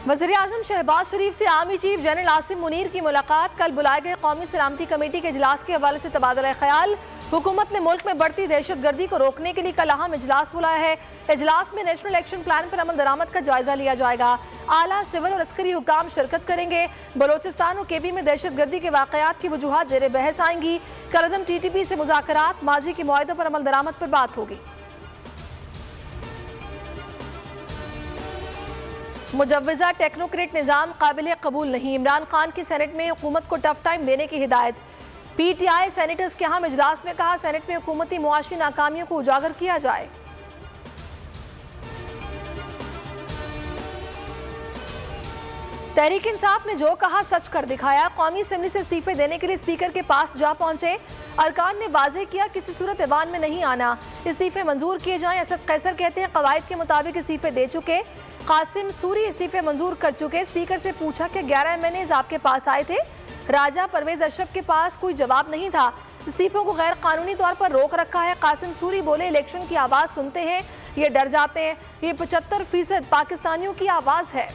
वज़ीर-ए-आज़म शहबाज शरीफ से army chief general Asim Munir की मुलाकात। कल बुलाए गए कौमी सलामती कमेटी के इजलास के हवाले से तबादला ख्याल। हुकूमत ने मुल्क में बढ़ती दहशतगर्दी को रोकने के लिए कल अहम इजलास बुलाया है। इजलास में नेशनल एक्शन प्लान पर अमल दरामद का जायजा लिया जाएगा। आला सिविल और अस्करी हुकाम शिरकत करेंगे। बलोचिस्तान और केबी में दहशतगर्दी के वाकयात की वजूहात जेर बहस आएंगी। कलअदम TTP से मुज़ाकरात, माजी के मुआहदों पर अमल दरामद पर बात होगी। मुजव्वज़ा टेक्नोक्रेट निज़ाम काबिल कबूल नहीं। इमरान खान की सेनेट में हुकूमत को टफ टाइम देने की हिदायत। PTI सेनेटर्स के अहम इजलास में कहा, सेनेट में हुकूमती मुआशी नाकामियों को उजागर किया जाए। तहरीक इंसाफ ने जो कहा सच कर दिखाया। कौमी असेंबली से इस्तीफे देने के लिए स्पीकर के पास जा पहुंचे। अरकान ने वाज़ेह किया किसी सूरत ऐवान में नहीं आना, इस्तीफे मंजूर किए जाएं। असद कैसर कहते हैं कवायद के मुताबिक इस्तीफे दे चुके। कासिम सूरी इस्तीफे मंजूर कर चुके। स्पीकर से पूछा कि 11 MNAs आपके पास आए थे। राजा परवेज अशरफ के पास कोई जवाब नहीं था। इस्तीफों को गैर कानूनी तौर पर रोक रखा है। कासिम सूरी बोले, इलेक्शन की आवाज़ सुनते हैं ये डर जाते हैं। ये 75% पाकिस्तानियों की आवाज़ है।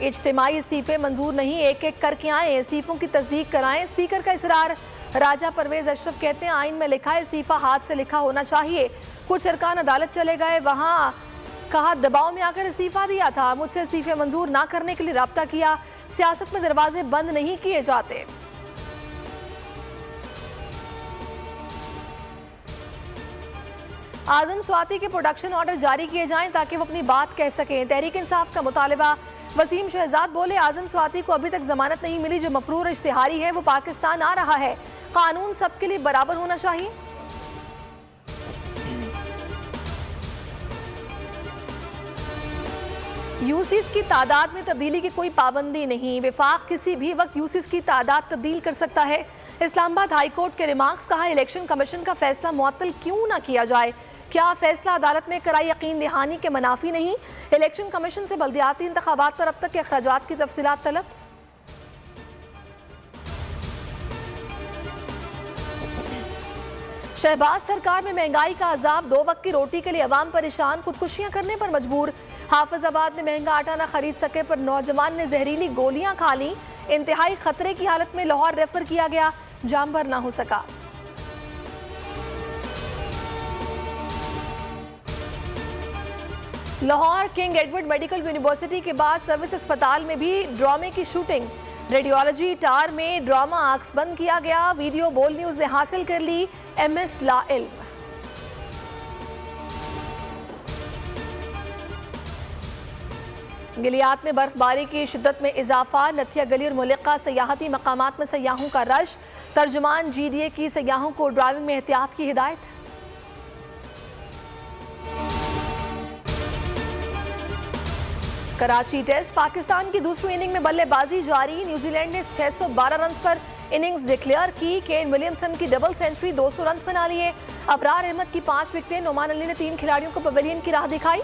इज्तिमाई इस्तीफे मंजूर नहीं, एक एक करके आए, इस्तीफों की तस्दीक कराएं। स्पीकर का इसरार। राजा परवेज अशरफ कहते हैं आइन में लिखा है इस्तीफा हाथ से लिखा होना चाहिए। कुछ अरकान अदालत चले गए, वहाँ कहा दबाव में आकर इस्तीफा दिया था। मुझसे इस्तीफे मंजूर ना करने के लिए राब्ता किया। सियासत में दरवाजे बंद नहीं किए जाते। आजम स्वाति के प्रोडक्शन ऑर्डर जारी किए जाएं ताकि वो अपनी बात कह सकें। तहरीक इंसाफ का मुतालबा। वसीम शहजाद बोले, आजम स्वाति को अभी तक जमानत नहीं मिली। जो मफरूर इश्तिहारी है वो पाकिस्तान आ रहा है। कानून सबके लिए बराबर होना चाहिए। यूसीस की तादाद में तब्दीली की कोई पाबंदी नहीं। विफाक किसी भी वक्त यूसीस की तादाद तब्दील कर सकता है। इस्लामाबाद हाई कोर्ट के रिमार्क्स। कहा, इलेक्शन कमीशन का फैसला मुअत्तल क्यों ना किया जाए। क्या फैसला अदालत में कराई यकीन दहानी के मनाफी नहीं। इलेक्शन कमीशन से बल्दियाती इंतखाबात पर अब तक के अखराजात की तफसीलात तलब। शहबाज सरकार में महंगाई का अजाब। 2 वक्त की रोटी के लिए अवाम परेशान, खुदकुशियां करने पर मजबूर। हाफिजाबाद में महंगा आटा न खरीद सके पर नौजवान ने जहरीली गोलियां खा ली। इंतहाई खतरे की हालत में लाहौर रेफर किया गया, जाम भर ना हो सका। Lahore king Edward medical university के बाद सर्विस अस्पताल में भी ड्रामे की शूटिंग। रेडियोलॉजी टार में ड्रामा आक्स बंद किया गया। वीडियो बोल न्यूज ने हासिल कर ली MS ला इल्म। गिलियात में बर्फबारी की शिद्दत में इजाफा। नथिया गली और मुल्लिका सयाहती मकामात में सयाहों का रश। तर्जुमान GDA की सयाहों को ड्राइविंग में एहतियात की हिदायत। कराची टेस्ट। पाकिस्तान की दूसरी इनिंग में बल्लेबाजी जारी। न्यूजीलैंड ने 612 रन पर इनिंग्स डिक्लेयर की। केन विलियमसन की डबल सेंचुरी, 200 रन बना लिए। अबरार अहमद की 5 विकेटें। नोमान अली ने 3 खिलाड़ियों को पवेलियन की राह दिखाई।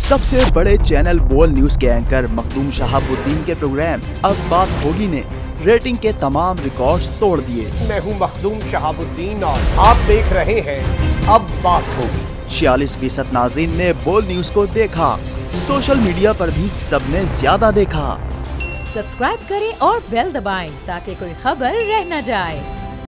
सबसे बड़े चैनल बोल न्यूज के एंकर मखदूम शहाबुद्दीन के प्रोग्राम अब बात होगी ने रेटिंग के तमाम रिकॉर्ड्स तोड़ दिए। मैं हूं मखदूम शहाबुद्दीन और आप देख रहे हैं अब बात होगी। 46% नाजरीन ने बोल न्यूज को देखा। सोशल मीडिया पर भी सबने ज्यादा देखा। सब्सक्राइब करें और बेल दबाएं ताकि कोई खबर रह न जाए।